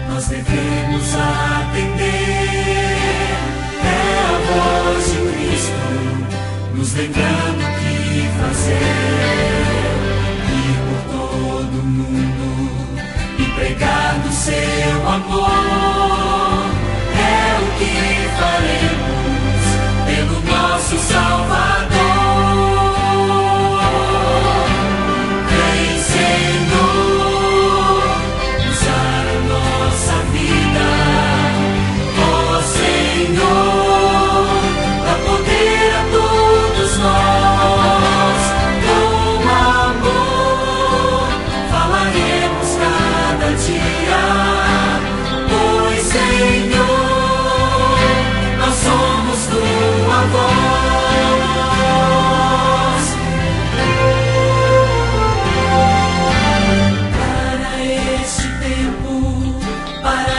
nós devemos atender. É a voz de Cristo nos lembrando o que fazer. Ir por todo mundo e pregar do seu amor. É o que faremos pelo nosso Salvador. Vem, Senhor, usar a nossa vida. Ó Senhor, dá poder a todos nós. Com amor falaremos cada dia. Pois, Senhor, nós somos tua voz. Para este tempo, para